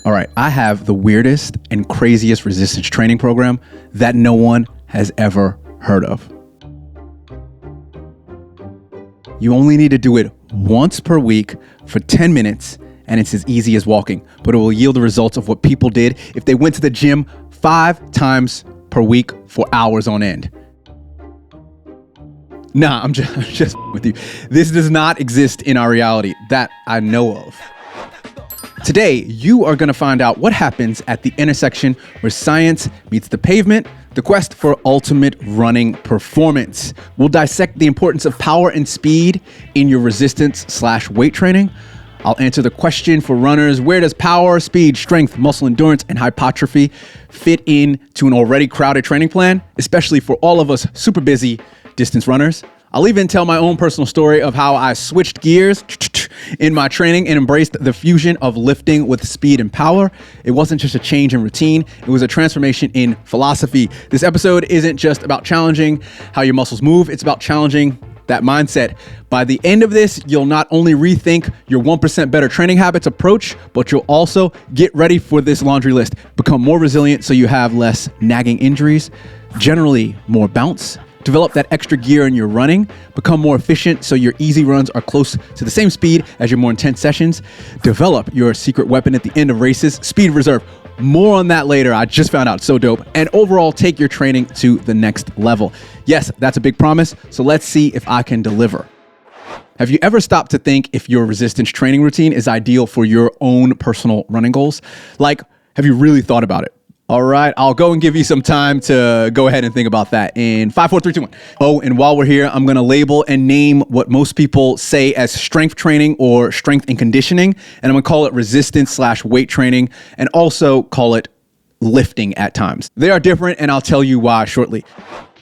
All right, I have the weirdest and craziest resistance training program that no one has ever heard of. You only need to do it once per week for 10 minutes, and it's as easy as walking, but it will yield the results of what people did if they went to the gym 5 times per week for hours on end. Nah, I'm just with you. This does not exist in our reality that I know of. Today, you are going to find out what happens at the intersection where science meets the pavement, the quest for ultimate running performance. We'll dissect the importance of power and speed in your resistance/weight training. I'll answer the question for runners: where does power, speed, strength, muscle endurance, and hypertrophy fit into an already crowded training plan, especially for all of us super busy distance runners? I'll even tell my own personal story of how I switched gears in my training and embraced the fusion of lifting with speed and power. It wasn't just a change in routine, it was a transformation in philosophy. This episode isn't just about challenging how your muscles move, it's about challenging that mindset. By the end of this, you'll not only rethink your 1% better training habits approach, but you'll also get ready for this laundry list. Become more resilient so you have less nagging injuries, generally more bounce. Develop that extra gear in your running. Become more efficient so your easy runs are close to the same speed as your more intense sessions. Develop your secret weapon at the end of races, speed reserve. More on that later. I just found out, so dope. And overall, take your training to the next level. Yes, that's a big promise, so let's see if I can deliver. Have you ever stopped to think if your resistance training routine is ideal for your own personal running goals? Like, have you really thought about it? All right, I'll go and give you some time to go ahead and think about that in 5, 4, 3, 2, 1. Oh, and while we're here, I'm going to label and name what most people say as strength training or strength and conditioning, and I'm going to call it resistance/weight training, and also call it lifting at times. They are different, and I'll tell you why shortly.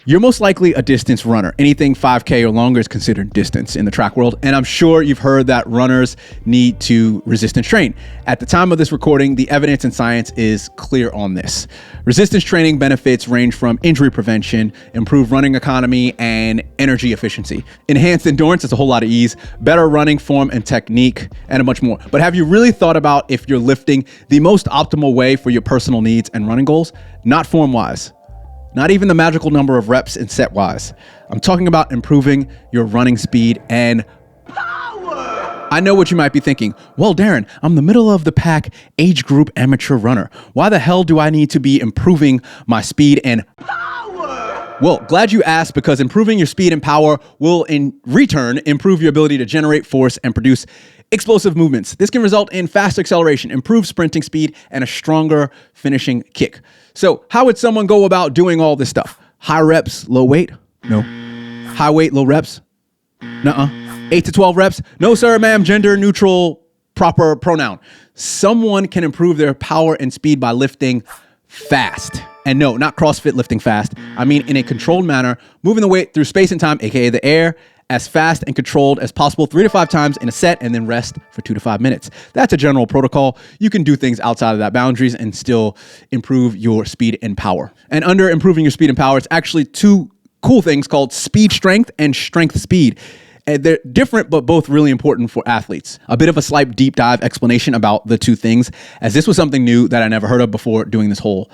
You're most likely a distance runner. Anything 5K or longer is considered distance in the track world. And I'm sure you've heard that runners need to resistance train. At the time of this recording, the evidence and science is clear on this. Resistance training benefits range from injury prevention, improved running economy, and energy efficiency. Enhanced endurance is a whole lot of ease, better running form and technique, and much more. But have you really thought about if you're lifting the most optimal way for your personal needs and running goals? Not form-wise. Not even the magical number of reps and set-wise. I'm talking about improving your running speed and power. I know what you might be thinking. Well, Darren, I'm the middle of the pack age group amateur runner. Why the hell do I need to be improving my speed and power? Well, glad you asked, because improving your speed and power will in return improve your ability to generate force and produce explosive movements. This can result in faster acceleration, improved sprinting speed, and a stronger finishing kick. So how would someone go about doing all this stuff? High reps, low weight? No. High weight, low reps? Nuh-uh. 8 to 12 reps? No, sir, ma'am. Gender neutral, proper pronoun. Someone can improve their power and speed by lifting fast. And no, not CrossFit lifting fast. I mean in a controlled manner, moving the weight through space and time, aka the air, as fast and controlled as possible 3 to 5 times in a set, and then rest for 2 to 5 minutes. That's a general protocol. You can do things outside of that boundaries and still improve your speed and power. And under improving your speed and power, it's actually 2 cool things called speed strength and strength speed. And they're different, but both really important for athletes. A bit of a slight deep dive explanation about the 2 things, as this was something new that I never heard of before doing this whole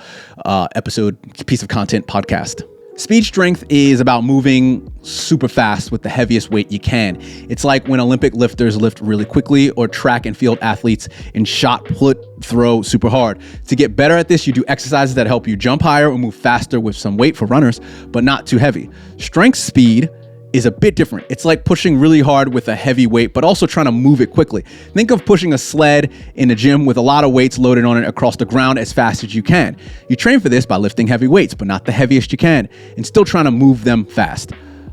piece of content podcast. Speed strength is about moving super fast with the heaviest weight you can. It's like when Olympic lifters lift really quickly, or track and field athletes in shot put throw super hard. To get better at this, you do exercises that help you jump higher or move faster with some weight for runners, but not too heavy. Strength speed is a bit different. It's like pushing really hard with a heavy weight, but also trying to move it quickly. Think of pushing a sled in a gym with a lot of weights loaded on it across the ground as fast as you can. You train for this by lifting heavy weights, but not the heaviest you can, and still trying to move them fast.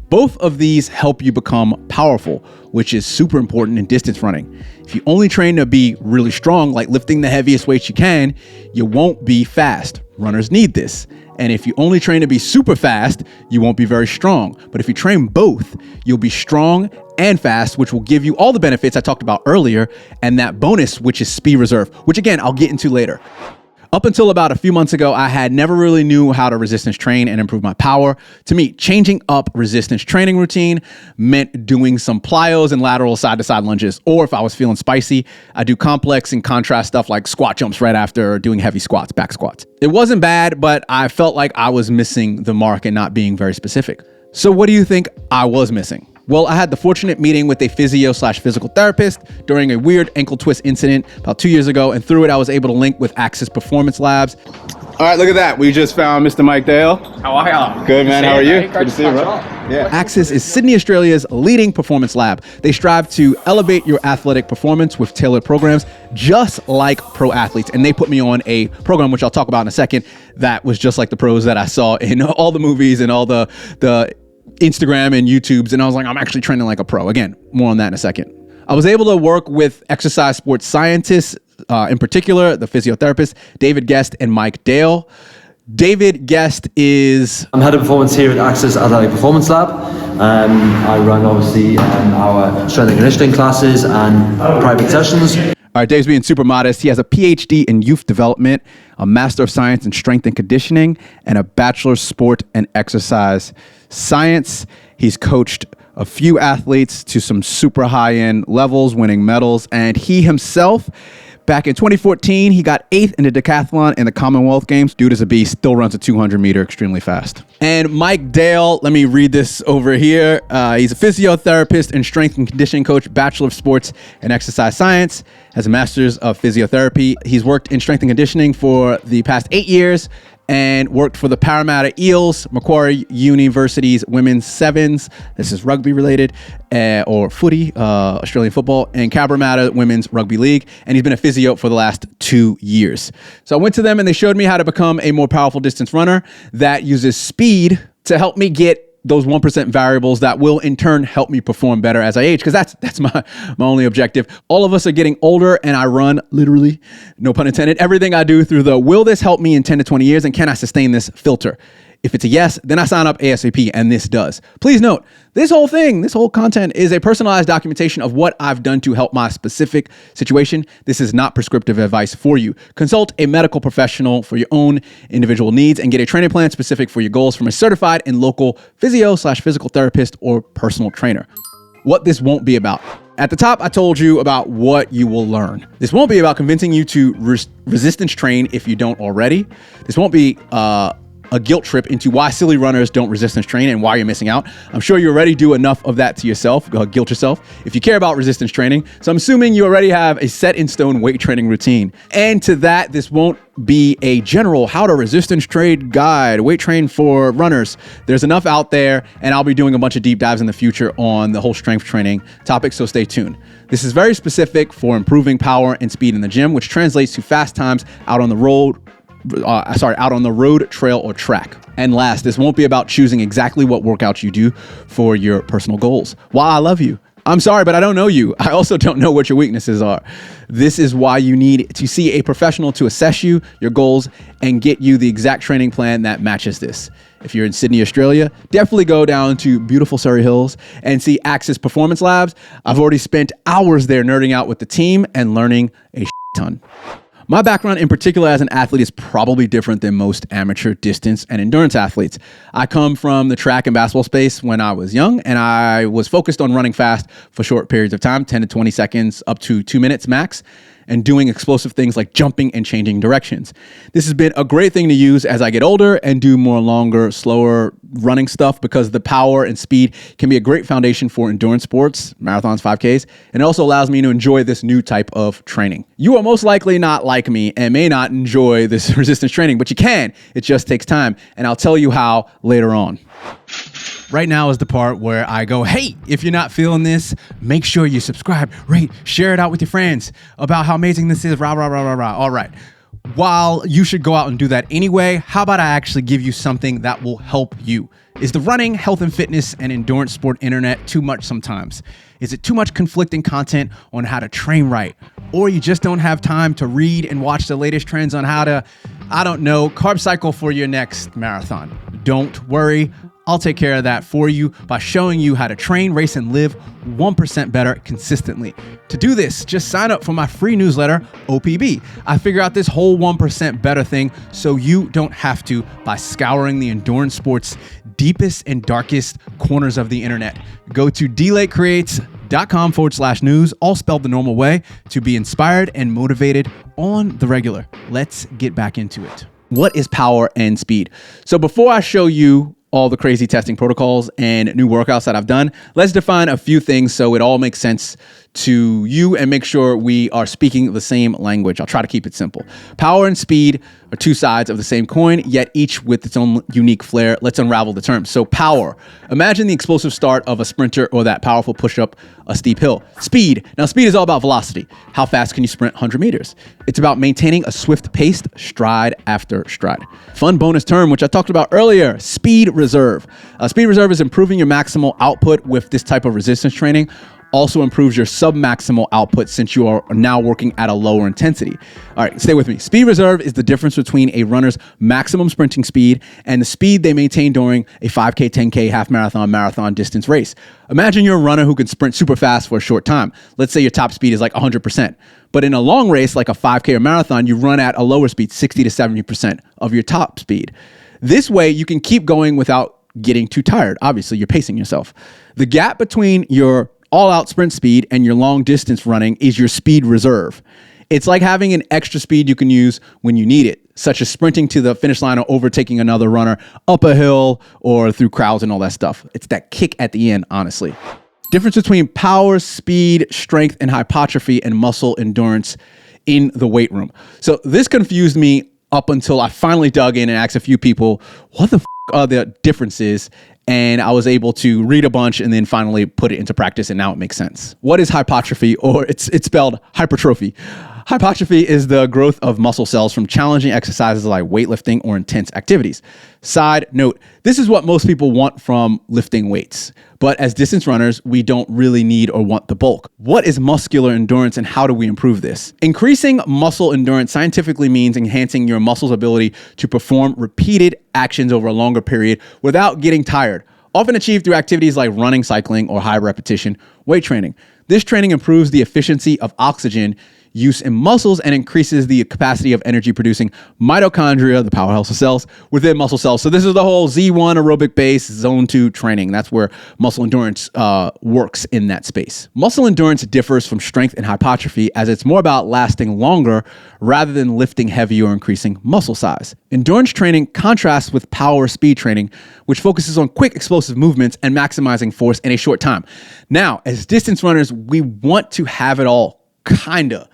Both of these help you become powerful, which is super important in distance running. If you only train to be really strong, like lifting the heaviest weights you can, you won't be fast. Runners need this. And if you only train to be super fast, you won't be very strong. But if you train both, you'll be strong and fast, which will give you all the benefits I talked about earlier, and that bonus, which is speed reserve, which again, I'll get into later. Up until about a few months ago, I had never really knew how to resistance train and improve my power. To me, changing up resistance training routine meant doing some plyos and lateral side-to-side lunges. Or if I was feeling spicy, I do complex and contrast stuff like squat jumps right after doing heavy squats, back squats. It wasn't bad, but I felt like I was missing the mark and not being very specific. So what do you think I was missing? Well, I had the fortunate meeting with a physio/physical therapist during a weird ankle twist incident about 2 years ago, and through it, I was able to link with Axis Performance Labs. All right, look at that. We just found Mr. Mike Dale. How are you? Good, man. How are you? Good to see you, bro. Yeah. Axis is Sydney, Australia's leading performance lab. They strive to elevate your athletic performance with tailored programs, just like pro athletes. And they put me on a program, which I'll talk about in a second, that was just like the pros that I saw in all the movies and all the Instagram and YouTubes, and I was like, I'm actually training like a pro. Again, more on that in a second. I was able to work with exercise sports scientists, in particular, the physiotherapist, David Guest and Mike Dale. David Guest is... I'm head of performance here at Axis Athletic Performance Lab. I run, obviously, our strength and conditioning classes and private sessions. All right, Dave's being super modest. He has a PhD in youth development, a Master of Science in Strength and Conditioning, and a Bachelor of Sport and Exercise Science. He's coached a few athletes to some super high-end levels, winning medals, and he himself, back in 2014, he got 8th in the decathlon in the Commonwealth Games. Dude is a beast, still runs a 200-meter extremely fast. And Mike Dale, let me read this over here. He's a physiotherapist and strength and conditioning coach, Bachelor of Sports and Exercise Science, has a Master's of Physiotherapy. He's worked in strength and conditioning for the past 8 years and worked for the Parramatta Eels, Macquarie University's Women's Sevens, this is rugby related, or footy, Australian football, and Cabramatta Women's Rugby League. And he's been a physio for the last 2 years. So I went to them and they showed me how to become a more powerful distance runner that uses speed to help me get those 1% variables that will in turn help me perform better as I age, because that's my only objective. All of us are getting older, and I run literally, no pun intended, everything I do through the will this help me in 10 to 20 years, and can I sustain this filter? If it's a yes, then I sign up ASAP, and this does. Please note, this whole content is a personalized documentation of what I've done to help my specific situation. This is not prescriptive advice for you. Consult a medical professional for your own individual needs and get a training plan specific for your goals from a certified and local physio/physical therapist or personal trainer. What this won't be about. At the top, I told you about what you will learn. This won't be about convincing you to resistance train if you don't already. This won't be a guilt trip into why silly runners don't resistance train and why you're missing out. I'm sure you already do enough of that to yourself, guilt yourself, if you care about resistance training. So I'm assuming you already have a set in stone weight training routine. And to that, this won't be a general how to resistance train guide, weight train for runners. There's enough out there, and I'll be doing a bunch of deep dives in the future on the whole strength training topic, so stay tuned. This is very specific for improving power and speed in the gym, which translates to fast times out on the road, trail, or track. And last, this won't be about choosing exactly what workouts you do for your personal goals. While I love you, I'm sorry, but I don't know you. I also don't know what your weaknesses are. This is why you need to see a professional to assess you, your goals, and get you the exact training plan that matches this. If you're in Sydney, Australia, definitely go down to beautiful Surrey Hills and see Axis Performance Labs. I've already spent hours there nerding out with the team and learning a ton. My background in particular as an athlete is probably different than most amateur distance and endurance athletes. I come from the track and basketball space when I was young, and I was focused on running fast for short periods of time, 10 to 20 seconds, up to 2 minutes max, and doing explosive things like jumping and changing directions. This has been a great thing to use as I get older and do more longer, slower running stuff, because the power and speed can be a great foundation for endurance sports, marathons, 5Ks, and it also allows me to enjoy this new type of training. You are most likely not like me and may not enjoy this resistance training, but you can. It just takes time, and I'll tell you how later on. Right now is the part where I go, hey, if you're not feeling this, make sure you subscribe, rate, share it out with your friends about how amazing this is, rah, rah, rah, rah, rah. All right. While you should go out and do that anyway, how about I actually give you something that will help you? Is the running, health and fitness, and endurance sport internet too much sometimes? Is it too much conflicting content on how to train right? Or you just don't have time to read and watch the latest trends on how to, carb cycle for your next marathon? Don't worry. I'll take care of that for you by showing you how to train, race, and live 1% better consistently. To do this, just sign up for my free newsletter, OPB. I figure out this whole 1% better thing so you don't have to by scouring the endurance sports deepest and darkest corners of the internet. Go to delatecreates.com/news, all spelled the normal way, to be inspired and motivated on the regular. Let's get back into it. What is power and speed? So before I show you all the crazy testing protocols and new workouts that I've done, let's define a few things so it all makes sense to you and make sure we are speaking the same language. I'll try to keep it simple. Power and speed are two sides of the same coin, yet each with its own unique flair. Let's unravel the terms. So power, imagine the explosive start of a sprinter or that powerful push up a steep hill. Speed, now speed is all about velocity. How fast can you sprint 100 meters? It's about maintaining a swift pace, stride after stride. Fun bonus term, which I talked about earlier, speed reserve. Speed reserve is improving your maximal output with this type of resistance training. Also improves your sub-maximal output since you are now working at a lower intensity. All right, stay with me. Speed reserve is the difference between a runner's maximum sprinting speed and the speed they maintain during a 5K, 10K, half marathon, marathon distance race. Imagine you're a runner who can sprint super fast for a short time. Let's say your top speed is like 100%. But in a long race, like a 5K or marathon, you run at a lower speed, 60 to 70% of your top speed. This way, you can keep going without getting too tired. Obviously, you're pacing yourself. The gap between your all-out sprint speed and your long distance running is your speed reserve. It's like having an extra speed you can use when you need it, such as sprinting to the finish line or overtaking another runner up a hill or through crowds and all that stuff. It's that kick at the end, honestly. Difference between power, speed, strength, and hypertrophy and muscle endurance in the weight room. So this confused me up until I finally dug in and asked a few people, what the f are the differences? And I was able to read a bunch and then finally put it into practice, and now it makes sense. What is hypertrophy, or it's spelled hypertrophy? Hypertrophy is the growth of muscle cells from challenging exercises like weightlifting or intense activities. Side note, this is what most people want from lifting weights. But as distance runners, we don't really need or want the bulk. What is muscular endurance and how do we improve this? Increasing muscle endurance scientifically means enhancing your muscle's ability to perform repeated actions over a longer period without getting tired, often achieved through activities like running, cycling, or high repetition weight training. This training improves the efficiency of oxygen use in muscles and increases the capacity of energy producing mitochondria, the powerhouse of cells, within muscle cells. So this is the whole Z1 aerobic base, zone 2 training. That's where muscle endurance works in that space. Muscle endurance differs from strength and hypertrophy as it's more about lasting longer rather than lifting heavy or increasing muscle size. Endurance training contrasts with power speed training, which focuses on quick explosive movements and maximizing force in a short time. Now, as distance runners, we want to have it all. Kinda.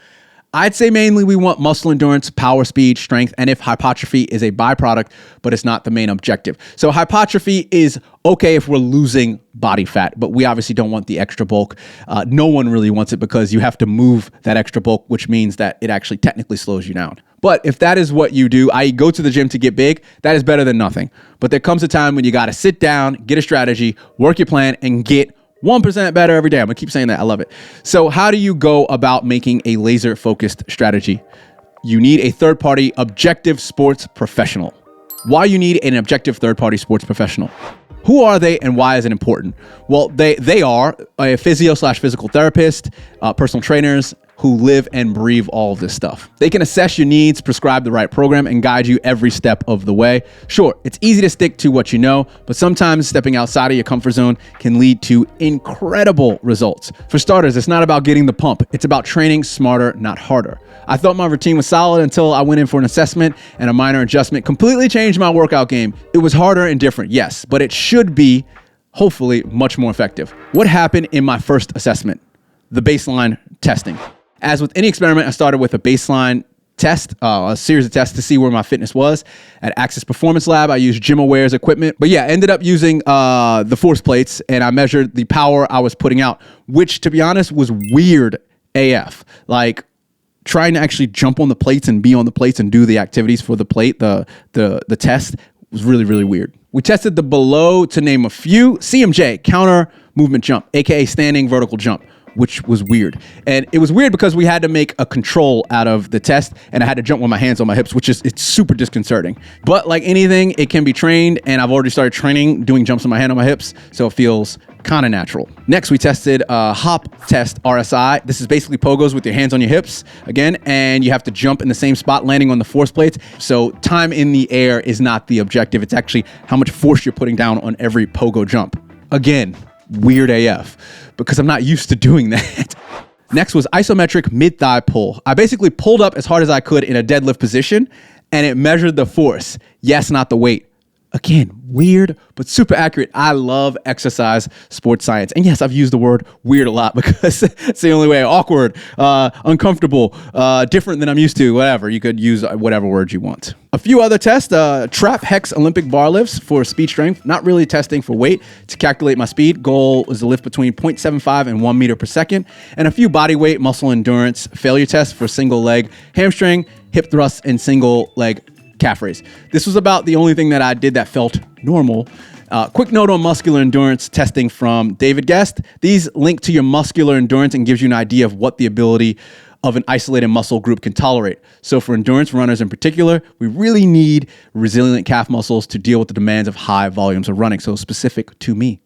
I'd say mainly we want muscle endurance, power, speed, strength, and if hypertrophy is a byproduct, but it's not the main objective. So hypertrophy is okay if we're losing body fat, but we obviously don't want the extra bulk. No one really wants it because you have to move that extra bulk, which means that it actually technically slows you down. But if that is what you do, i.e. go to the gym to get big, that is better than nothing. But there comes a time when you got to sit down, get a strategy, work your plan, and get 1% better every day. I'm gonna keep saying that. I love it. So how do you go about making a laser focused strategy? You need a third-party objective sports professional. Why you need an objective third-party sports professional? Who are they and why is it important? Well, they are a physio/physical therapist, personal trainers, who live and breathe all of this stuff. They can assess your needs, prescribe the right program, and guide you every step of the way. Sure, it's easy to stick to what you know, but sometimes stepping outside of your comfort zone can lead to incredible results. For starters, it's not about getting the pump. It's about training smarter, not harder. I thought my routine was solid until I went in for an assessment, and a minor adjustment completely changed my workout game. It was harder and different, yes, but it should be, hopefully, much more effective. What happened in my first assessment? The baseline testing. As with any experiment, I started with a baseline test, a series of tests to see where my fitness was. At Access Performance Lab, I used GymAware's equipment. But yeah, ended up using the force plates, and I measured the power I was putting out, which, to be honest, was weird AF. Like, trying to actually jump on the plates and be on the plates and do the activities for the plate, the test, was really, really weird. We tested the below, to name a few: CMJ, counter movement jump, aka standing vertical jump. which was weird. And it was weird because we had to make a control out of the test, and I had to jump with my hands on my hips, it's super disconcerting. But like anything, it can be trained, and I've already started training doing jumps on my hand on my hips, so it feels kind of natural. Next, we tested hop test RSI. This is basically pogos with your hands on your hips again, and you have to jump in the same spot, landing on the force plates. So time in the air is not the objective. It's actually how much force you're putting down on every pogo jump. Again, weird AF, because I'm not used to doing that. Next was isometric mid-thigh pull. I basically pulled up as hard as I could in a deadlift position, and it measured the force. Yes, not the weight. Again, weird, but super accurate. I love exercise sports science. And yes, I've used the word weird a lot because it's the only way. Awkward, uncomfortable, different than I'm used to, whatever. You could use whatever word you want. A few other tests, trap hex Olympic bar lifts for speed strength, not really testing for weight to calculate my speed. Goal is to lift between 0.75 and 1 meter per second. And a few body weight muscle endurance failure tests for single leg hamstring, hip thrusts, and single leg calf raise. This was about the only thing that I did that felt normal. Quick note on muscular endurance testing from David Guest. These link to your muscular endurance and gives you an idea of what the ability of an isolated muscle group can tolerate. So for endurance runners in particular, we really need resilient calf muscles to deal with the demands of high volumes of running. So specific to me.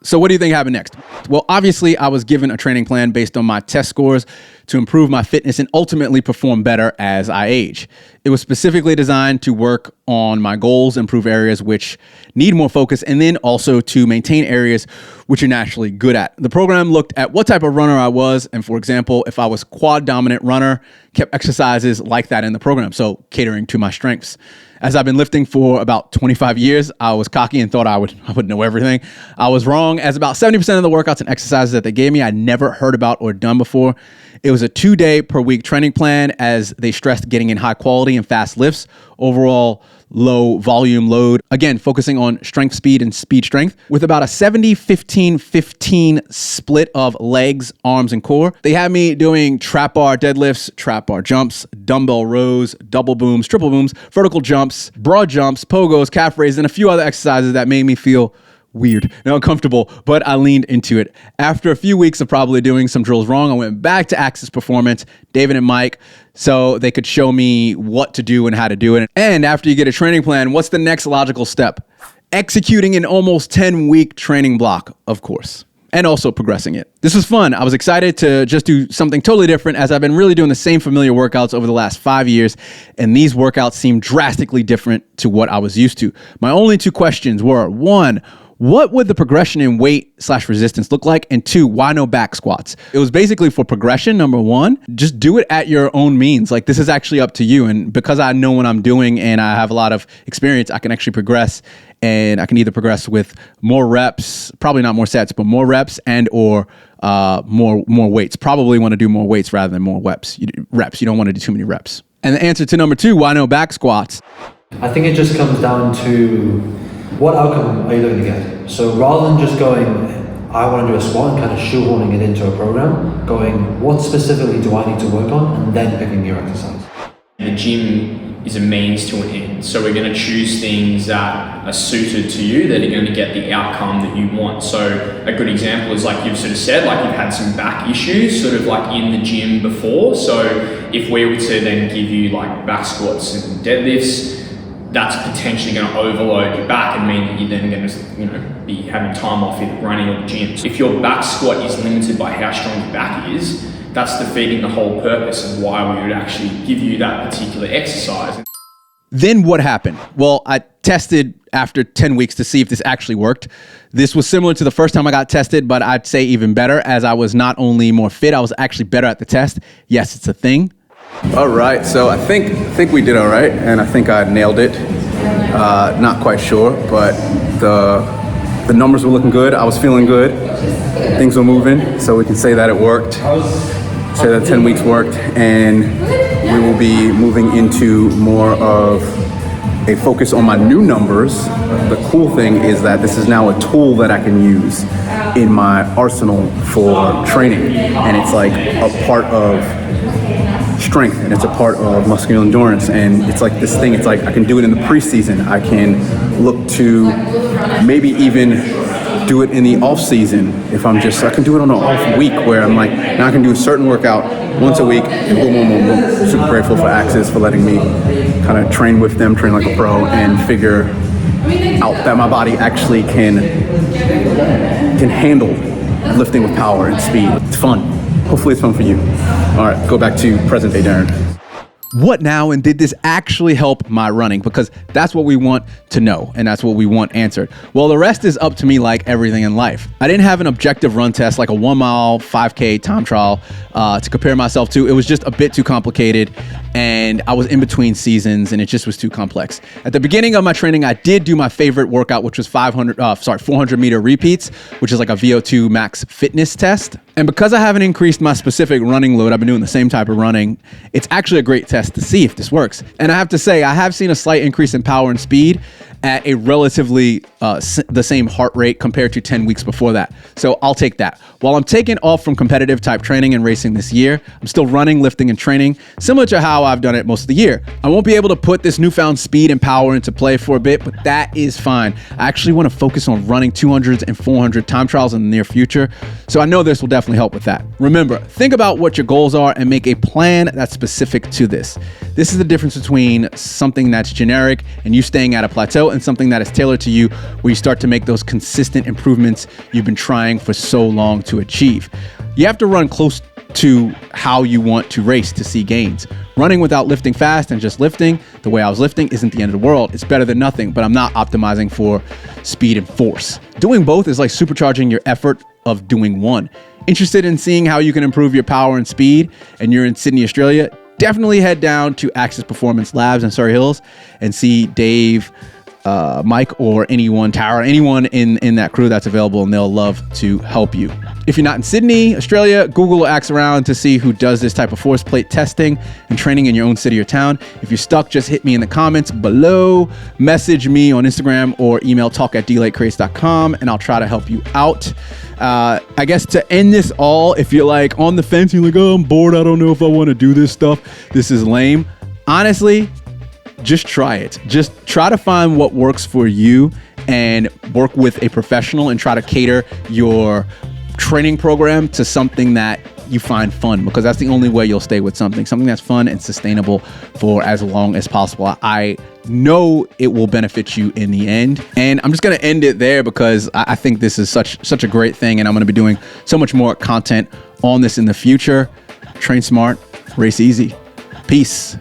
So what do you think happened next? Well, obviously, I was given a training plan based on my test scores to improve my fitness and ultimately perform better as I age. It was specifically designed to work on my goals, improve areas which need more focus, and then also to maintain areas which you're naturally good at. The program looked at what type of runner I was, and for example, if I was quad dominant runner, kept exercises like that in the program, so catering to my strengths. As I've been lifting for about 25 years, I was cocky and thought I would know everything. I was wrong, as about 70% of the workouts and exercises that they gave me, I never heard about or done before. It was a 2-day per week training plan, as they stressed getting in high quality and fast lifts, overall low volume load. Again, focusing on strength, speed, and speed strength with about a 70-15-15 split of legs, arms, and core. They had me doing trap bar deadlifts, trap bar jumps, dumbbell rows, double booms, triple booms, vertical jumps, broad jumps, pogos, calf raises, and a few other exercises that made me feel weird and uncomfortable, but I leaned into it. After a few weeks of probably doing some drills wrong, I went back to Axis Performance, David and Mike, so they could show me what to do and how to do it. And after you get a training plan, what's the next logical step? Executing an almost 10-week training block, of course, and also progressing it. This was fun. I was excited to just do something totally different, as I've been really doing the same familiar workouts over the last 5 years, and these workouts seem drastically different to what I was used to. My only two questions were, 1, what would the progression in weight/resistance look like? And 2, why no back squats? It was basically for progression, number 1, just do it at your own means. Like, this is actually up to you. And because I know what I'm doing and I have a lot of experience, I can actually progress, and I can either progress with more reps, probably not more sets, but more reps, and or more weights. Probably want to do more weights rather than more reps. You don't want to do too many reps. And the answer to number 2, why no back squats? I think it just comes down to what outcome are you looking to get? So rather than just going, I want to do a squat and kind of shoehorning it into a program, going, what specifically do I need to work on, and then picking your exercise. The gym is a means to an end. So we're going to choose things that are suited to you, that are going to get the outcome that you want. So a good example is, like you've sort of said, like you've had some back issues sort of like in the gym before. So if we were to then give you like back squats and deadlifts, that's potentially going to overload your back and mean that you're then going to, be having time off either running or the gym. So if your back squat is limited by how strong your back is, that's defeating the whole purpose of why we would actually give you that particular exercise. Then what happened? Well, I tested after 10 weeks to see if this actually worked. This was similar to the first time I got tested, but I'd say even better, as I was not only more fit, I was actually better at the test. Yes, it's a thing. All right, so I think we did all right, and I think I nailed it. Not quite sure, but the numbers were looking good. I was feeling good. Things were moving, so we can say that it worked. Say that 10 weeks worked, and we will be moving into more of a focus on my new numbers. The cool thing is that this is now a tool that I can use in my arsenal for training, and it's like a part of strength, and it's a part of muscular endurance, and it's like this thing, it's like I can do it in the preseason. I can look to maybe even do it in the off season. If I can do it on an off week where I'm like, now I can do a certain workout once a week, and boom, boom, boom, boom. Super grateful for Axis for letting me kind of train with them, train like a pro, and figure out that my body actually can handle lifting with power and speed. It's fun. Hopefully it's fun for you. All right, go back to present day Darren. What now, and did this actually help my running? Because that's what we want to know, and that's what we want answered. Well, the rest is up to me, like everything in life. I didn't have an objective run test like a 1 mile, 5K time trial to compare myself to. It was just a bit too complicated, and I was in between seasons, and it just was too complex. At the beginning of my training, I did do my favorite workout, which was 400 meter repeats, which is like a VO2 max fitness test. And because I haven't increased my specific running load, I've been doing the same type of running, it's actually a great test to see if this works. And I have to say, I have seen a slight increase in power and speed at a relatively the same heart rate compared to 10 weeks before that. So I'll take that. While I'm taking off from competitive type training and racing this year, I'm still running, lifting, and training, similar to how I've done it most of the year. I won't be able to put this newfound speed and power into play for a bit, but that is fine. I actually want to focus on running 200s and 400 time trials in the near future, so I know this will definitely help with that. Remember, think about what your goals are and make a plan that's specific to this. This is the difference between something that's generic and you staying at a plateau and something that is tailored to you, where you start to make those consistent improvements you've been trying for so long to achieve. You have to run close to how you want to race to see gains. Running without lifting fast and just lifting the way I was lifting isn't the end of the world. It's better than nothing, but I'm not optimizing for speed and force. Doing both is like supercharging your effort of doing one. Interested in seeing how you can improve your power and speed, and you're in Sydney, Australia, definitely head down to Axis Performance Labs in Surrey Hills and see Dave, Mike, or anyone, Tara, anyone in that crew that's available, and they'll love to help you. If you're not in Sydney, Australia, Google or ask around to see who does this type of force plate testing and training in your own city or town. If you're stuck, just hit me in the comments below, message me on Instagram, or email talk@dlatecrates.com, and I'll try to help you out. I guess to end this all, if you're like on the fence, you're like, oh, I'm bored, I don't know if I want to do this stuff, this is lame. Honestly, just try it. Just try to find what works for you and work with a professional and try to cater your training program to something that you find fun, because that's the only way you'll stay with something that's fun and sustainable for as long as possible. I know it will benefit you in the end. And I'm just going to end it there because I think this is such a great thing, and I'm going to be doing so much more content on this in the future. Train smart, race easy. Peace.